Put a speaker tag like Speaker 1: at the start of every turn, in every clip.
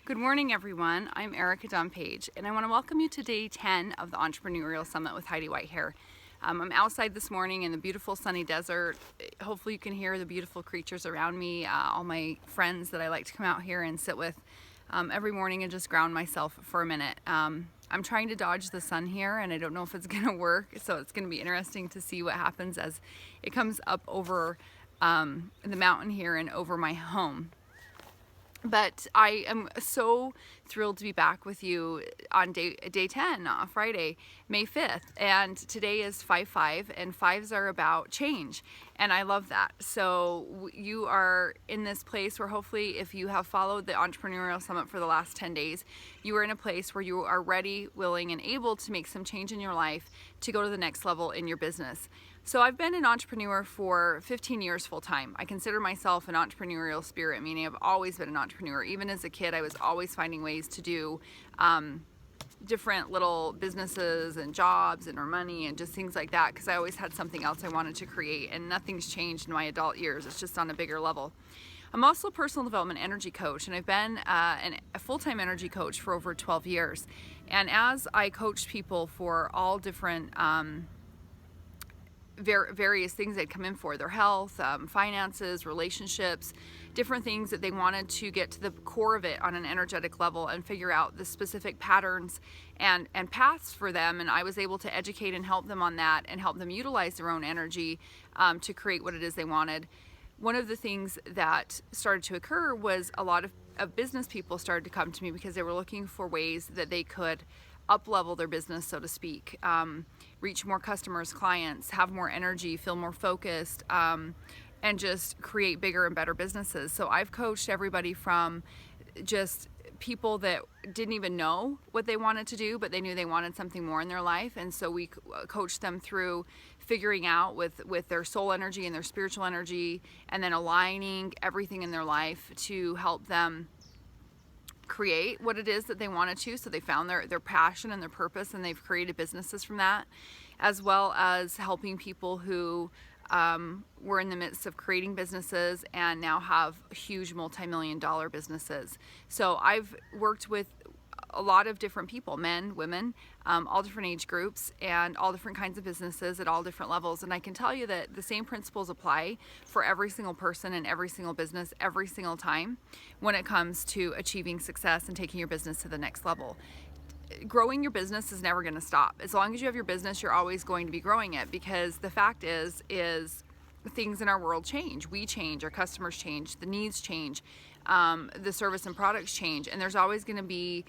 Speaker 1: Good morning, everyone. I'm Erica Dawn Page, and I want to welcome you to day 10 of the Entrepreneurial Summit with Heidi Whitehair. I'm outside this morning in the beautiful sunny desert. Hopefully you can hear the beautiful creatures around me, all my friends that I like to come out here and sit with every morning and just ground myself for a minute. I'm trying to dodge the sun here, and I don't know if it's going to work, so it's going to be interesting to see what happens as it comes up over the mountain here and over my home. But I am so thrilled to be back with you on day 10, Friday, May 5th. And today is 5-5, and 5s are about change. And I love that. So you are in this place where hopefully if you have followed the Entrepreneurial Summit for the last 10 days, you are in a place where you are ready, willing, and able to make some change in your life to go to the next level in your business. So I've been an entrepreneur for 15 years full time. I consider myself an entrepreneurial spirit, meaning I've always been an entrepreneur. Even as a kid, I was always finding ways to do different little businesses and jobs and earn money and just things like that, because I always had something else I wanted to create, and nothing's changed in my adult years. It's just on a bigger level. I'm also a personal development energy coach, and I've been a full-time energy coach for over 12 years. And as I coach people for all different various things they'd come in for, their health, finances, relationships, different things that they wanted to get to the core of it on an energetic level and figure out the specific patterns and paths for them. And I was able to educate and help them on that and help them utilize their own energy to create what it is they wanted. One of the things that started to occur was a lot of business people started to come to me because they were looking for ways that they could up-level their business, so to speak, reach more customers, clients, have more energy, feel more focused, and just create bigger and better businesses. So I've coached everybody from just people that didn't even know what they wanted to do, but they knew they wanted something more in their life. And so we coached them through figuring out with their soul energy and their spiritual energy, and then aligning everything in their life to help them create what it is that they wanted to. So they found their passion and their purpose, and they've created businesses from that, as well as helping people who were in the midst of creating businesses and now have huge multi-million-dollar businesses. So I've worked with a lot of different people, men, women, all different age groups, and all different kinds of businesses at all different levels. And I can tell you that the same principles apply for every single person and every single business every single time when it comes to achieving success and taking your business to the next level. Growing your business is never going to stop. As long as you have your business, you're always going to be growing it, because the fact is things in our world change. We change, our customers change, the needs change, the service and products change, and there's always going to be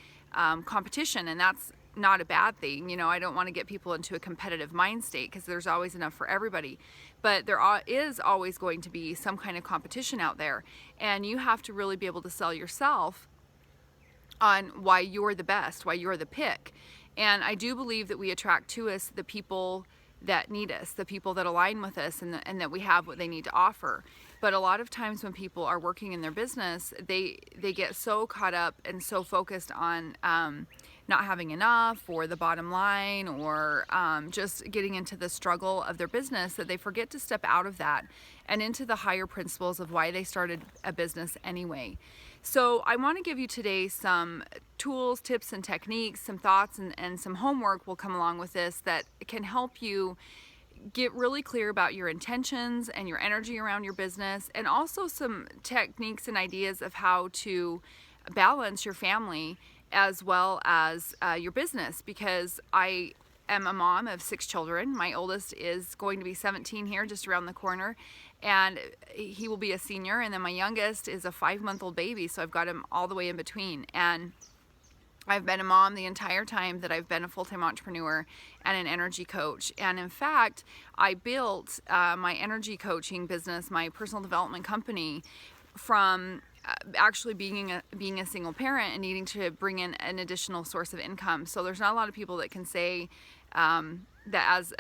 Speaker 1: competition, and that's not a bad thing. You know, I don't want to get people into a competitive mind state, because there's always enough for everybody, but there is always going to be some kind of competition out there, and you have to really be able to sell yourself on why you're the best, why you're the pick. And I do believe that we attract to us the people that need us, the people that align with us, and that we have what they need to offer. But a lot of times when people are working in their business, they get so caught up and so focused on not having enough, or the bottom line, or just getting into the struggle of their business, that they forget to step out of that and into the higher principles of why they started a business anyway. So I want to give you today some tools, tips, and techniques, some thoughts, and some homework will come along with this that can help you get really clear about your intentions and your energy around your business, and also some techniques and ideas of how to balance your family as well as your business, because I am a mom of 6 children. My oldest is going to be 17 here, just around the corner, and he will be a senior, and then my youngest is a 5-month-old baby, so I've got him all the way in between. And I've been a mom the entire time that I've been a full-time entrepreneur and an energy coach. And in fact, I built my energy coaching business, my personal development company, from actually being a single parent and needing to bring in an additional source of income. So there's not a lot of people that can say that as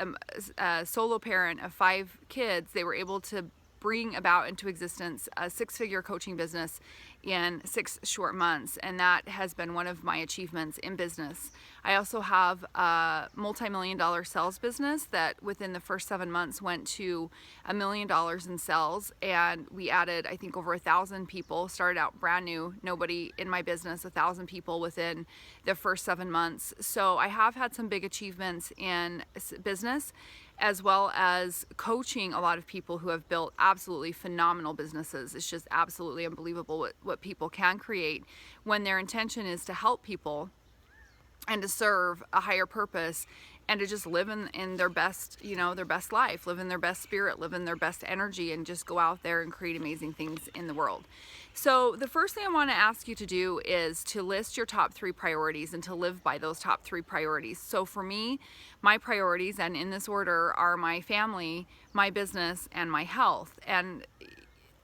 Speaker 1: a solo parent of 5 kids, they were able to bring about into existence a 6-figure coaching business in 6 short months, and that has been one of my achievements in business. I also have a multi-million-dollar sales business that within the first 7 months went to $1 million in sales, and we added, I think, over 1,000 people. Started out brand new, nobody in my business, 1,000 people within the first 7 months. So I have had some big achievements in business, as well as coaching a lot of people who have built absolutely phenomenal businesses. It's just absolutely unbelievable what people can create when their intention is to help people and to serve a higher purpose and to just live in their best, their best life, live in their best spirit, live in their best energy, and just go out there and create amazing things in the world. So the first thing I want to ask you to do is to list your top 3 priorities and to live by those top 3 priorities. So for me, my priorities, and in this order, are my family, my business, and my health. And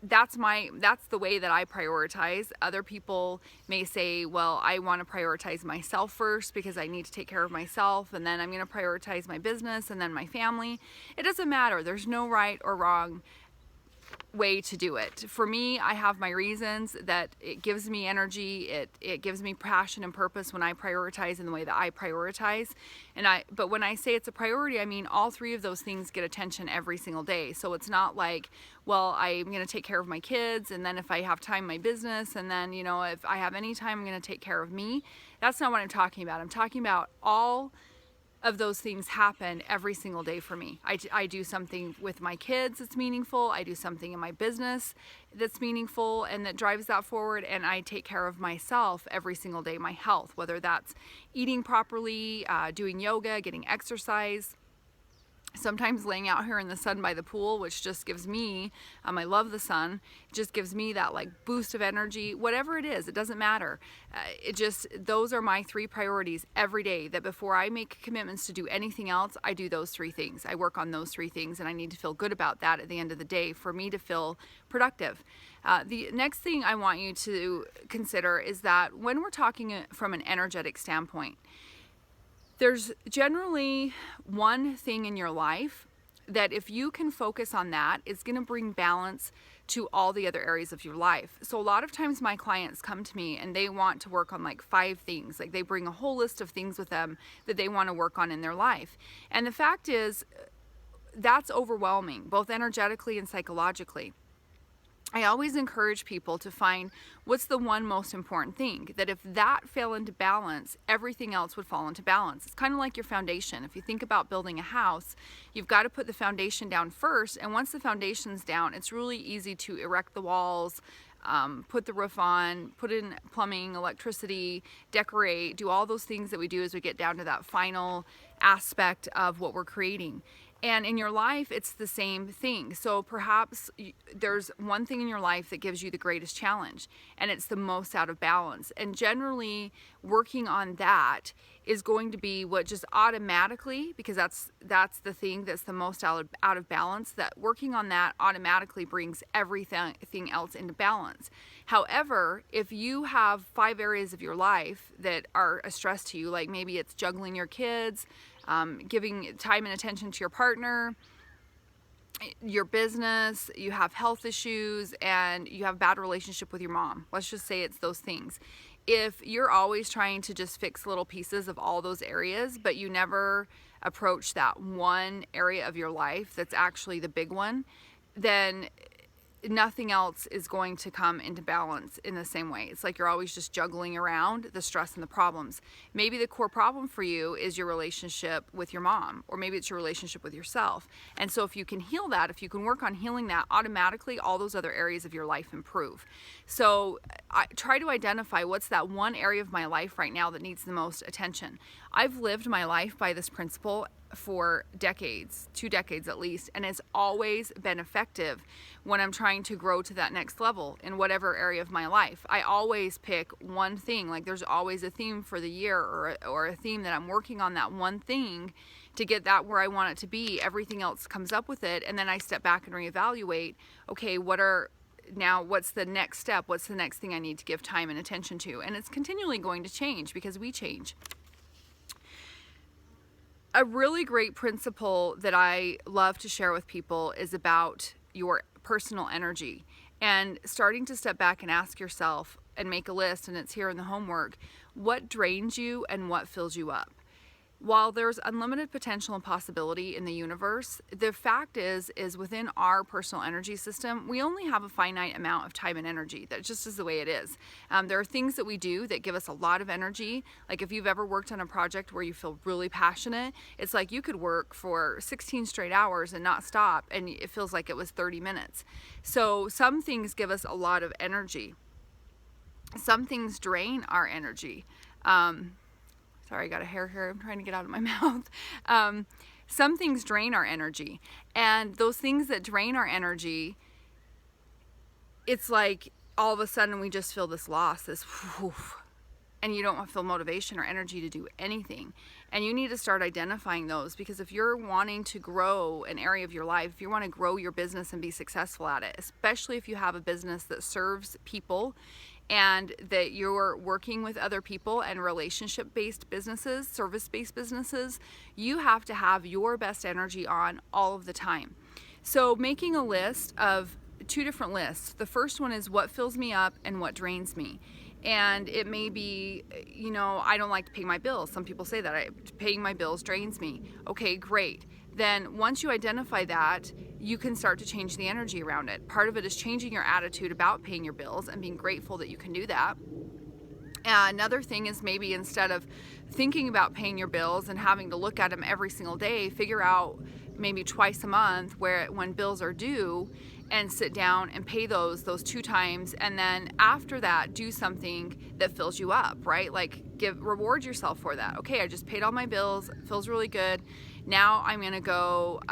Speaker 1: that's the way that I prioritize. Other people may say, well, I want to prioritize myself first because I need to take care of myself, and then I'm going to prioritize my business and then my family. It doesn't matter. There's no right or wrong way to do it. For me, I have my reasons that it gives me energy, it gives me passion and purpose when I prioritize in the way that I prioritize. But when I say it's a priority, I mean all 3 of those things get attention every single day. So it's not like, well, I'm going to take care of my kids, and then if I have time, my business, and then, if I have any time, I'm going to take care of me. That's not what I'm talking about. I'm talking about all of those things happen every single day for me. I do something with my kids that's meaningful. I do something in my business that's meaningful and that drives that forward. And I take care of myself every single day, my health, whether that's eating properly, doing yoga, getting exercise, sometimes laying out here in the sun by the pool, which just gives me, I love the sun, it just gives me that like boost of energy. Whatever it is, it doesn't matter. Those are my 3 priorities every day, that before I make commitments to do anything else, I do those 3 things. I work on those 3 things, and I need to feel good about that at the end of the day for me to feel productive. The next thing I want you to consider is that when we're talking from an energetic standpoint, there's generally one thing in your life that if you can focus on that, it's going to bring balance to all the other areas of your life. So a lot of times my clients come to me and they want to work on like 5 things. Like they bring a whole list of things with them that they want to work on in their life. And the fact is, that's overwhelming, both energetically and psychologically. I always encourage people to find what's the one most important thing, that if that fell into balance, everything else would fall into balance. It's kind of like your foundation. If you think about building a house, you've got to put the foundation down first, and once the foundation's down, it's really easy to erect the walls, put the roof on, put in plumbing, electricity, decorate, do all those things that we do as we get down to that final aspect of what we're creating. And in your life, it's the same thing. So perhaps there's one thing in your life that gives you the greatest challenge, and it's the most out of balance. And generally, working on that is going to be what just automatically, because that's the thing that's the most out of balance, that working on that automatically brings everything else into balance. However, if you have 5 areas of your life that are a stress to you, like maybe it's juggling your kids, giving time and attention to your partner, your business, you have health issues, and you have a bad relationship with your mom. Let's just say it's those things. If you're always trying to just fix little pieces of all those areas, but you never approach that one area of your life that's actually the big one, then nothing else is going to come into balance in the same way. It's like you're always just juggling around the stress and the problems. Maybe the core problem for you is your relationship with your mom, or maybe it's your relationship with yourself. And so if you can heal that, if you can work on healing that, automatically all those other areas of your life improve. So I try to identify what's that one area of my life right now that needs the most attention. I've lived my life by this principle for decades, 2 decades at least, and it's always been effective when I'm trying to grow to that next level in whatever area of my life. I always pick one thing, like there's always a theme for the year, or a theme that I'm working on, that one thing to get that where I want it to be. Everything else comes up with it, and then I step back and reevaluate, okay, what's the next step? What's the next thing I need to give time and attention to? And it's continually going to change because we change. A really great principle that I love to share with people is about your personal energy, and starting to step back and ask yourself and make a list, and it's here in the homework, what drains you and what fills you up. While there's unlimited potential and possibility in the universe, the fact is within our personal energy system, we only have a finite amount of time and energy. That just is the way it is. There are things that we do that give us a lot of energy. Like if you've ever worked on a project where you feel really passionate, it's like you could work for 16 straight hours and not stop, and it feels like it was 30 minutes. So some things give us a lot of energy. Some things drain our energy. Sorry, I got a hair here. I'm trying to get out of my mouth. Some things drain our energy. And those things that drain our energy, it's like all of a sudden we just feel this loss, this whoof, and you don't feel motivation or energy to do anything. And you need to start identifying those, because if you're wanting to grow an area of your life, if you want to grow your business and be successful at it, especially if you have a business that serves people and that you're working with other people and relationship-based businesses, service-based businesses, you have to have your best energy on all of the time. So making a list of 2 different lists. The first one is what fills me up and what drains me. And it may be, I don't like to pay my bills. Some people say that paying my bills drains me. Okay, great. Then once you identify that, you can start to change the energy around it. Part of it is changing your attitude about paying your bills and being grateful that you can do that. Another thing is maybe instead of thinking about paying your bills and having to look at them every single day, figure out maybe twice a month when bills are due, and sit down and pay those 2 times, and then after that do something that fills you up, right? Like reward yourself for that. Okay, I just paid all my bills, it feels really good. Now I'm gonna go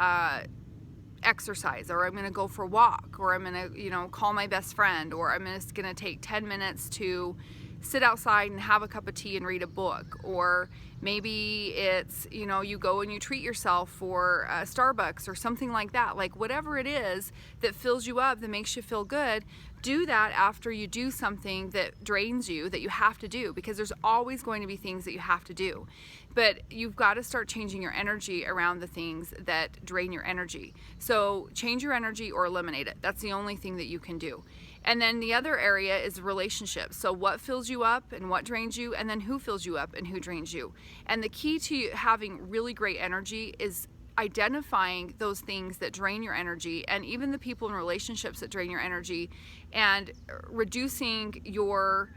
Speaker 1: exercise, or I'm gonna go for a walk, or I'm gonna call my best friend, or I'm just gonna take 10 minutes to sit outside and have a cup of tea and read a book. Or maybe it's you go and you treat yourself for Starbucks or something like that. Like whatever it is that fills you up, that makes you feel good, do that after you do something that drains you, that you have to do, because there's always going to be things that you have to do. But you've got to start changing your energy around the things that drain your energy. So change your energy or eliminate it. That's the only thing that you can do. And then the other area is relationships. So what fills you up and what drains you, and then who fills you up and who drains you. And the key to having really great energy is identifying those things that drain your energy, and even the people in relationships that drain your energy, and reducing your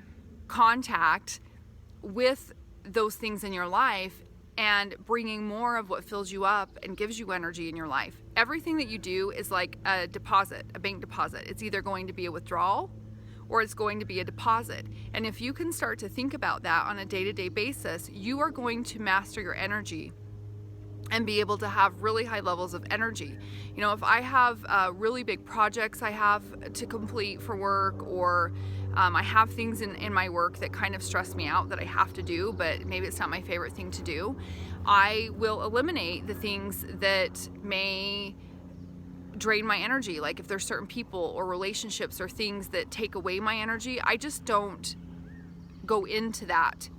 Speaker 1: contact with those things in your life and bringing more of what fills you up and gives you energy in your life. Everything that you do is like a deposit, a bank deposit. It's either going to be a withdrawal or it's going to be a deposit. And if you can start to think about that on a day-to-day basis, you are going to master your energy and be able to have really high levels of energy. If I have really big projects I have to complete for work, or I have things in my work that kind of stress me out that I have to do, but maybe it's not my favorite thing to do, I will eliminate the things that may drain my energy. Like if there's certain people or relationships or things that take away my energy, I just don't go into that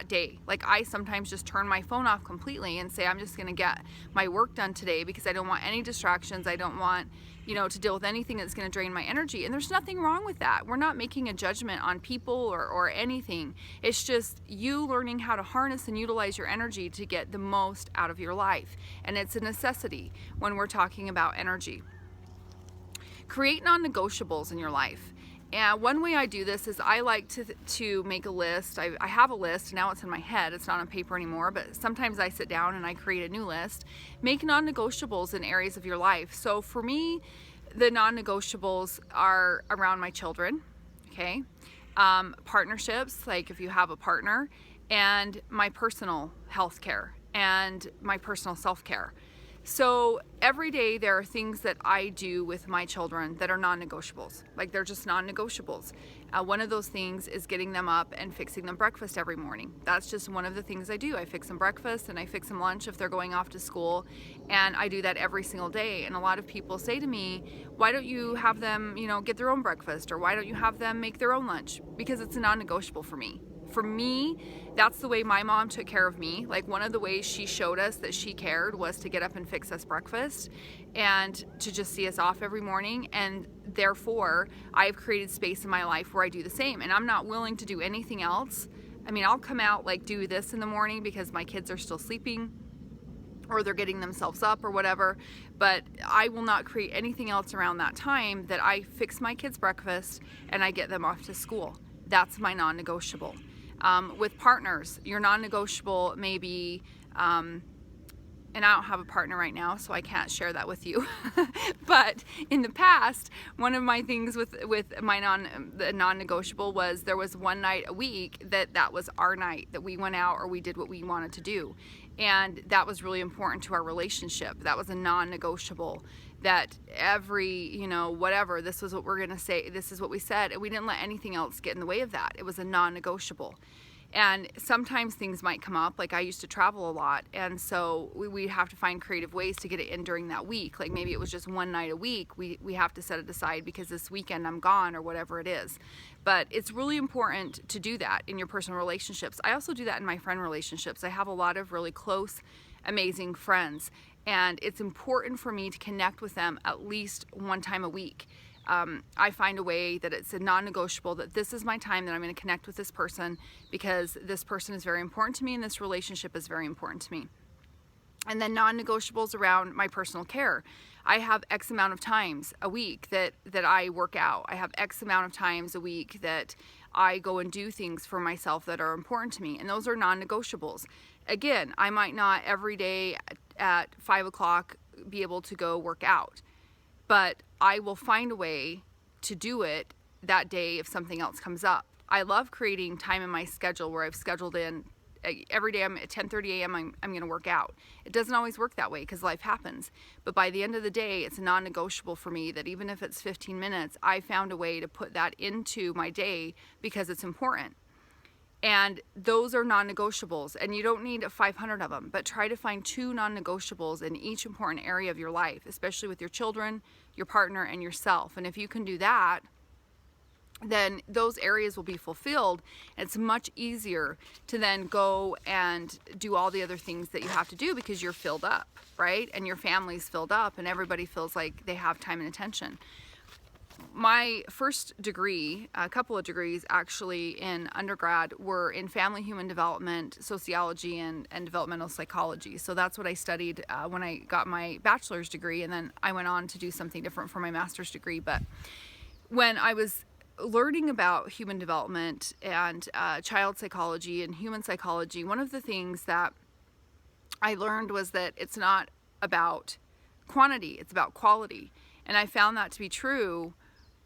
Speaker 1: day. Like I sometimes just turn my phone off completely and say, I'm just going to get my work done today, because I don't want any distractions. I don't want, to deal with anything that's going to drain my energy. And there's nothing wrong with that. We're not making a judgment on people or anything. It's just you learning how to harness and utilize your energy to get the most out of your life. And it's a necessity when we're talking about energy. Create non-negotiables in your life. And one way I do this is I like to make a list. I have a list, now it's in my head, it's not on paper anymore, but sometimes I sit down and I create a new list. Make non-negotiables in areas of your life. So for me, the non-negotiables are around my children, okay? Partnerships, like if you have a partner, and my personal health care and my personal self-care. So every day there are things that I do with my children that are non-negotiables. Like they're just non-negotiables. One of those things is getting them up and fixing them breakfast every morning. That's just one of the things I do. I fix them breakfast and I fix them lunch if they're going off to school. And I do that every single day. And a lot of people say to me, why don't you have them, get their own breakfast? Or why don't you have them make their own lunch? Because it's a non-negotiable for me. for me, that's the way my mom took care of me. Like, one of the ways she showed us that she cared was to get up and fix us breakfast and to just see us off every morning. And therefore, I've created space in my life where I do the same, and I'm not willing to do anything else. I mean, I'll come out, like, do this in the morning because my kids are still sleeping or they're getting themselves up or whatever, but I will not create anything else around that time that I fix my kids' breakfast and I get them off to school. That's my non-negotiable. With partners, your non-negotiable may be, and I don't have a partner right now, so I can't share that with you. But in the past, one of my things with my non-negotiable was there was one night a week that was our night, that we went out or we did what we wanted to do. And that was really important to our relationship. That was a non-negotiable, that every, whatever, this was what we're gonna say, this is what we said, and we didn't let anything else get in the way of that. It was a non-negotiable. And sometimes things might come up, like I used to travel a lot, and so we have to find creative ways to get it in during that week. Like maybe it was just one night a week, we have to set it aside because this weekend I'm gone or whatever it is. But it's really important to do that in your personal relationships. I also do that in my friend relationships. I have a lot of really close, amazing friends, and it's important for me to connect with them at least one time a week. I find a way that it's a non-negotiable, that this is my time that I'm going to connect with this person because this person is very important to me and this relationship is very important to me. And then non-negotiables around my personal care. I have X amount of times a week that I work out. I have X amount of times a week that I go and do things for myself that are important to me. And those are non-negotiables. Again, I might not every day at 5 o'clock be able to go work out, but I will find a way to do it that day if something else comes up. I love creating time in my schedule where I've scheduled in every day I'm at 10:30 a.m. I'm going to work out. It doesn't always work that way because life happens. But by the end of the day, it's non-negotiable for me that even if it's 15 minutes, I found a way to put that into my day because it's important. And those are non-negotiables, and you don't need 500 of them, but try to find 2 non-negotiables in each important area of your life, especially with your children, your partner, and yourself. And if you can do that, then those areas will be fulfilled. It's much easier to then go and do all the other things that you have to do because you're filled up, right? And your family's filled up and everybody feels like they have time and attention. My first degree, a couple of degrees actually in undergrad, were in family human development, sociology, and developmental psychology. So that's what I studied when I got my bachelor's degree, and then I went on to do something different for my master's degree. But when I was learning about human development and child psychology and human psychology, one of the things that I learned was that it's not about quantity, it's about quality. And I found that to be true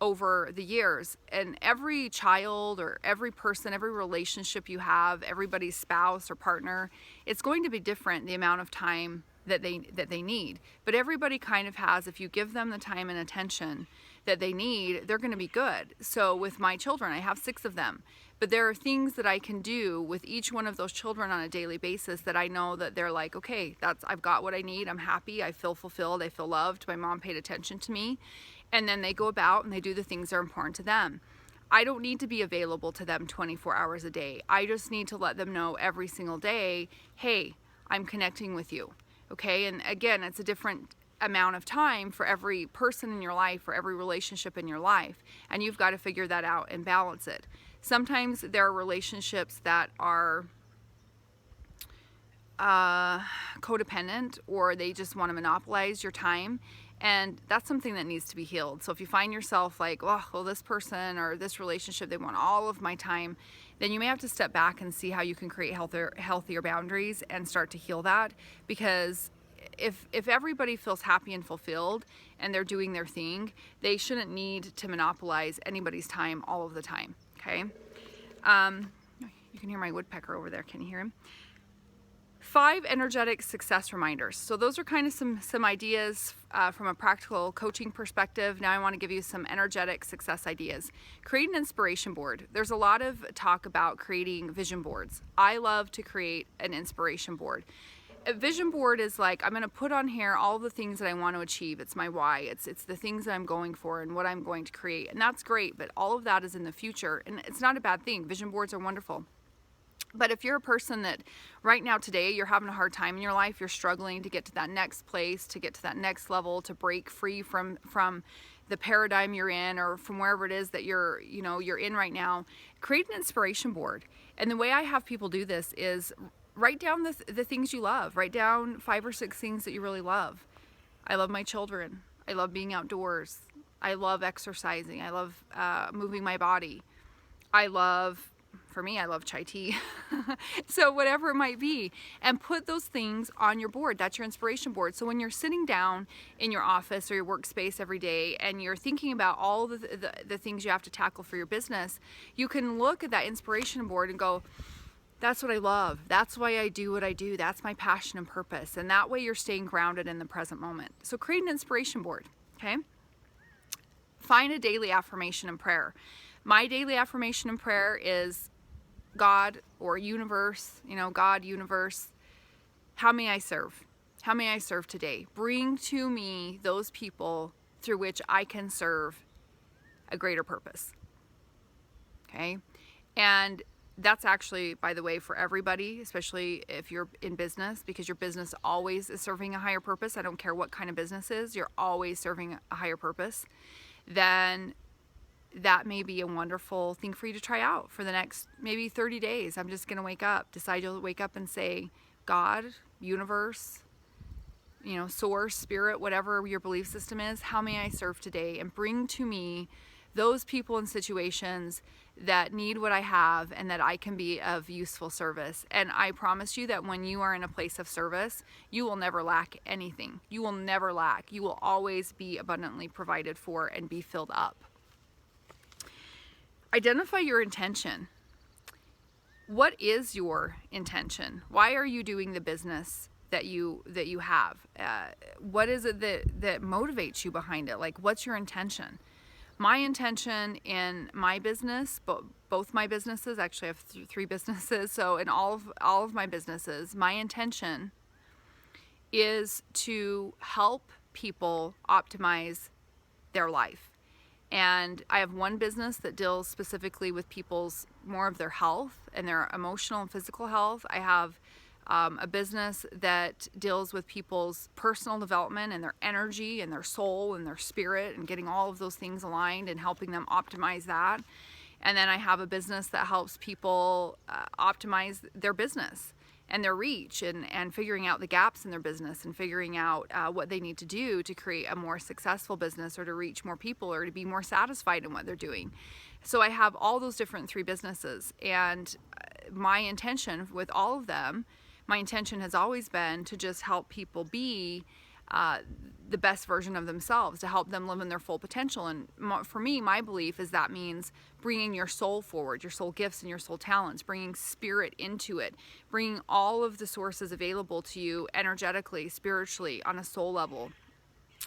Speaker 1: over the years. And every child or every person, every relationship you have, everybody's spouse or partner, it's going to be different, the amount of time that they need. But everybody kind of has, if you give them the time and attention that they need, they're going to be good. So with my children, I have 6 of them, but there are things that I can do with each one of those children on a daily basis that I know that they're like, okay, I've got what I need. I'm happy. I feel fulfilled. I feel loved. My mom paid attention to me. And then they go about and they do the things that are important to them. I don't need to be available to them 24 hours a day. I just need to let them know every single day, hey, I'm connecting with you. Okay. And again, it's a different amount of time for every person in your life, for every relationship in your life, and you've got to figure that out and balance it. Sometimes there are relationships that are codependent, or they just want to monopolize your time, and that's something that needs to be healed. So if you find yourself like, oh, well, this person or this relationship, they want all of my time, then you may have to step back and see how you can create healthier boundaries and start to heal that. Because if everybody feels happy and fulfilled and they're doing their thing, they shouldn't need to monopolize anybody's time all of the time. Okay. You can hear my woodpecker over there. Can you hear him? 5 energetic success reminders. So those are kind of some ideas from a practical coaching perspective. Now I want to give you some energetic success ideas. Create an inspiration board. There's a lot of talk about creating vision boards. I love to create an inspiration board. A vision board is like, I'm going to put on here all the things that I want to achieve. It's my why. It's the things that I'm going for and what I'm going to create. And that's great, but all of that is in the future, and it's not a bad thing. Vision boards are wonderful. But if you're a person that right now today you're having a hard time in your life, you're struggling to get to that next place, to get to that next level, to break free from the paradigm you're in, or from wherever it is that you're in right now, create an inspiration board. And the way I have people do this is write down the things you love. Write down 5 or 6 things that you really love. I love my children. I love being outdoors. I love exercising. I love moving my body. For me, I love chai tea. So whatever it might be, and put those things on your board. That's your inspiration board. So when you're sitting down in your office or your workspace every day and you're thinking about all the things you have to tackle for your business, you can look at that inspiration board and go, that's what I love. That's why I do what I do. That's my passion and purpose. And that way you're staying grounded in the present moment. So create an inspiration board, okay? Find a daily affirmation and prayer. My daily affirmation and prayer is God or universe, God, universe, how may I serve? How may I serve today? Bring to me those people through which I can serve a greater purpose, okay? And that's actually, by the way, for everybody, especially if you're in business, because your business always is serving a higher purpose. I don't care what kind of business is, you're always serving a higher purpose. Then that may be a wonderful thing for you to try out for the next maybe 30 days. I'm just going to decide you'll wake up and say, God, universe, source, spirit, whatever your belief system is, how may I serve today? And bring to me those people and situations that need what I have and that I can be of useful service. And I promise you that when you are in a place of service, you will never lack anything. You will never lack. You will always be abundantly provided for and be filled up. Identify your intention. What is your intention? Why are you doing the business that you have? What is it that motivates you behind it? Like, what's your intention? My intention in my business, both my businesses, actually I have 3 businesses, so in all of my businesses, my intention is to help people optimize their life. And I have one business that deals specifically with people's more of their health and their emotional and physical health. I have a business that deals with people's personal development and their energy and their soul and their spirit and getting all of those things aligned and helping them optimize that. And then I have a business that helps people optimize their business and their reach and figuring out the gaps in their business and figuring out what they need to do to create a more successful business or to reach more people or to be more satisfied in what they're doing. So I have all those different 3 businesses, and my intention with all of them, my intention has always been to just help people be the best version of themselves, to help them live in their full potential. And for me, my belief is that means bringing your soul forward, your soul gifts and your soul talents, bringing spirit into it, bringing all of the sources available to you energetically, spiritually, on a soul level,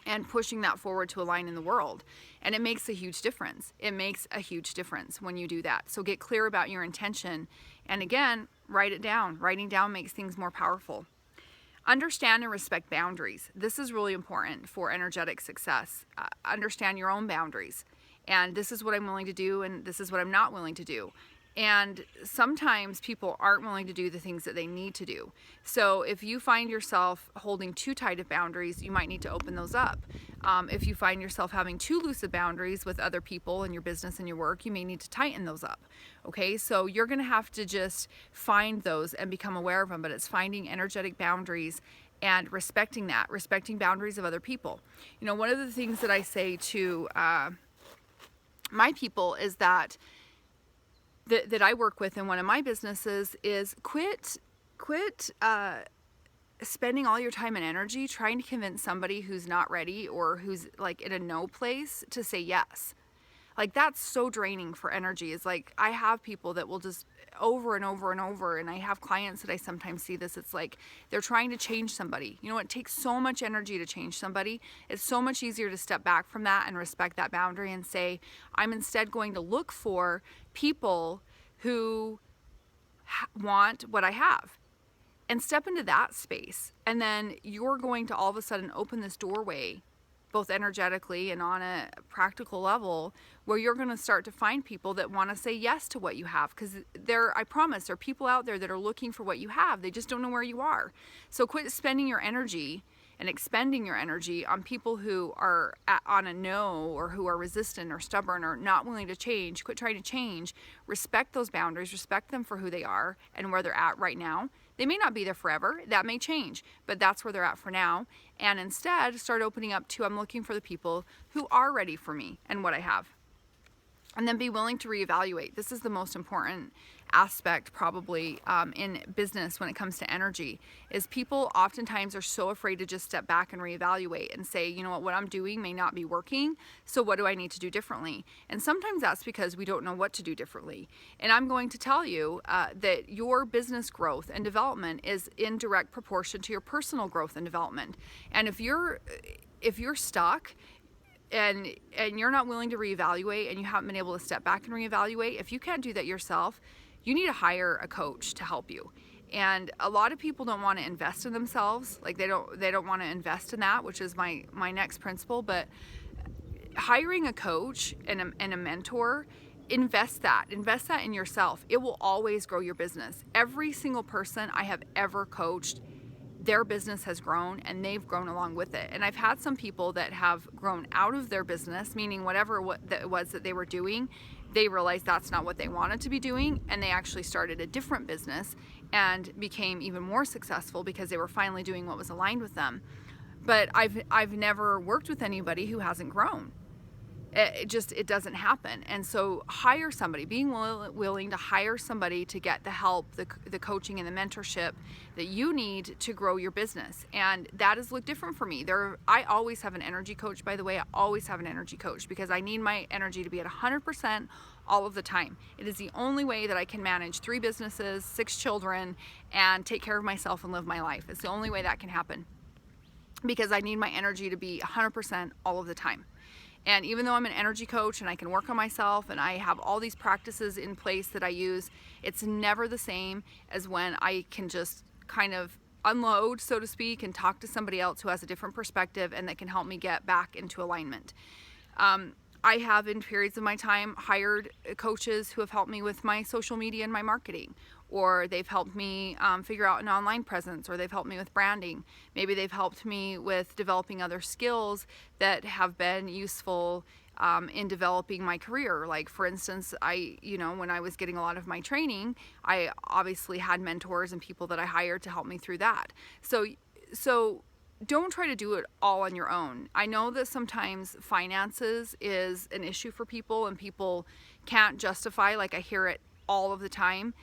Speaker 1: and pushing that forward to align in the world. And it makes a huge difference. It makes a huge difference when you do that. So get clear about your intention. And again, write it down. Writing down makes things more powerful. Understand and respect boundaries. This is really important for energetic success. Understand your own boundaries. And this is what I'm willing to do, and this is what I'm not willing to do. And sometimes people aren't willing to do the things that they need to do. So if you find yourself holding too tight of boundaries, you might need to open those up. If you find yourself having too loose of boundaries with other people in your business and your work, you may need to tighten those up. Okay, so you're going to have to just find those and become aware of them. But it's finding energetic boundaries and respecting boundaries of other people. One of the things that I say to my people is that I work with in one of my businesses is quit spending all your time and energy trying to convince somebody who's not ready or who's like in a no place to say yes. Like, that's so draining for energy. It's like, I have people that will just over and over and over, and I have clients that I sometimes see this. It's like they're trying to change somebody. It takes so much energy to change somebody. It's so much easier to step back from that and respect that boundary and say, I'm instead going to look for people who want what I have, and step into that space. And then you're going to all of a sudden open this doorway both energetically and on a practical level, where you're going to start to find people that want to say yes to what you have, because I promise, there are people out there that are looking for what you have. They just don't know where you are. So quit spending your energy and expending your energy on people who are on a no, or who are resistant or stubborn or not willing to change. Quit trying to change. Respect those boundaries, respect them for who they are and where they're at right now. They may not be there forever, that may change, but that's where they're at for now. And instead, start opening up to, I'm looking for the people who are ready for me and what I have. And then be willing to reevaluate. This is the most important aspect probably in business when it comes to energy, is people oftentimes are so afraid to just step back and reevaluate and say, you know what I'm doing may not be working, so what do I need to do differently? And sometimes that's because we don't know what to do differently. And I'm going to tell you that your business growth and development is in direct proportion to your personal growth and development. And if you're stuck and you're not willing to reevaluate, and you haven't been able to step back and reevaluate, if you can't do that yourself, you need to hire a coach to help you. And a lot of people don't want to invest in themselves. Like they don't want to invest in that, which is my next principle. But hiring a coach and a mentor, invest that in yourself. It will always grow your business. Every single person I have ever coached, their business has grown and they've grown along with it. And I've had some people that have grown out of their business, meaning whatever it was that they were doing, they realized that's not what they wanted to be doing, and they actually started a different business and became even more successful because they were finally doing what was aligned with them. But I've never worked with anybody who hasn't grown. It doesn't happen. And so hire somebody, being willing to hire somebody to get the help, the coaching and the mentorship that you need to grow your business. And that has looked different for me. I always have an energy coach, by the way. I always have an energy coach because I need my energy to be at 100% all of the time. It is the only way that I can manage 3 businesses, 6 children, and take care of myself and live my life. It's the only way that can happen, because I need my energy to be 100% all of the time. And even though I'm an energy coach and I can work on myself and I have all these practices in place that I use, it's never the same as when I can just kind of unload, so to speak, and talk to somebody else who has a different perspective and that can help me get back into alignment. I have, in periods of my time, hired coaches who have helped me with my social media and my marketing, or they've helped me figure out an online presence, or they've helped me with branding. Maybe they've helped me with developing other skills that have been useful in developing my career. Like, for instance, when I was getting a lot of my training, I obviously had mentors and people that I hired to help me through that. So don't try to do it all on your own. I know that sometimes finances is an issue for people and people can't justify, like I hear it all of the time.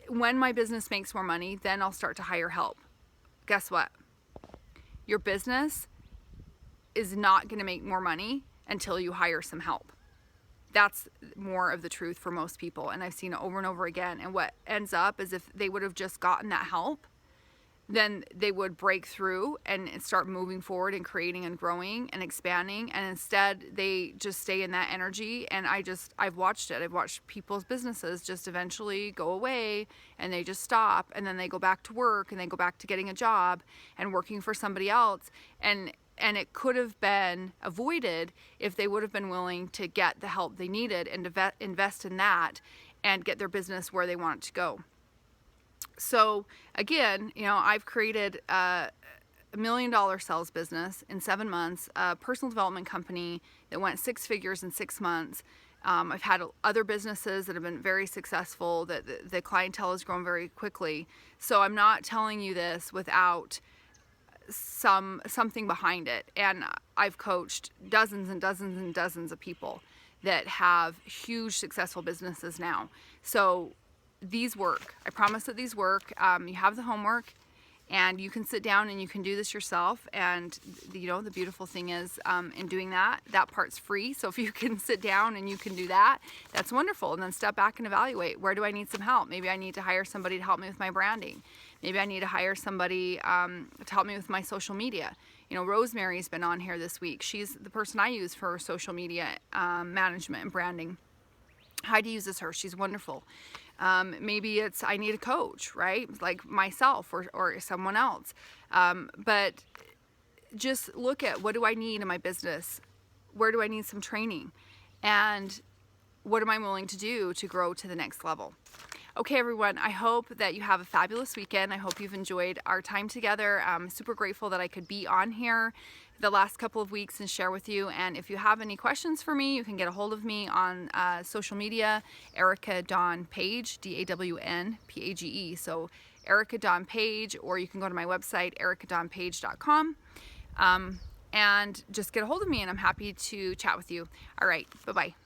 Speaker 1: When my business makes more money, then I'll start to hire help. Guess what? Your business is not going to make more money until you hire some help. That's more of the truth for most people. And I've seen it over and over again. And what ends up is, if they would have just gotten that help, then they would break through and start moving forward and creating and growing and expanding. And instead they just stay in that energy. And I've watched it. I've watched people's businesses just eventually go away, and they just stop, and then they go back to work, and they go back to getting a job and working for somebody else. And it could have been avoided if they would have been willing to get the help they needed and invest in that and get their business where they want it to go. So again, I've created a $1 million sales business in 7 months, a personal development company that went 6 figures in 6 months. I've had other businesses that have been very successful, that the clientele has grown very quickly. So I'm not telling you this without something behind it. And I've coached dozens and dozens and dozens of people that have huge successful businesses now. So these work. I promise that these work. You have the homework, and you can sit down and you can do this yourself. And the beautiful thing is, in doing that part's free. So if you can sit down and you can do that, that's wonderful. And then step back and evaluate, where do I need some help? Maybe I need to hire somebody to help me with my branding. Maybe I need to hire somebody to help me with my social media. Rosemary's been on here this week. She's the person I use for social media management and branding. Heidi uses her. She's wonderful. Maybe it's I need a coach, right? Like myself or someone else. But just look at, what do I need in my business? Where do I need some training? And what am I willing to do to grow to the next level? Okay, everyone, I hope that you have a fabulous weekend. I hope you've enjoyed our time together. I'm super grateful that I could be on here the last couple of weeks and share with you. And if you have any questions for me, you can get a hold of me on social media, Erica Dawn Page, DAWNPAGE. So Erica Dawn Page, or you can go to my website, ericadawnpage.com, and just get a hold of me, and I'm happy to chat with you. All right, bye-bye.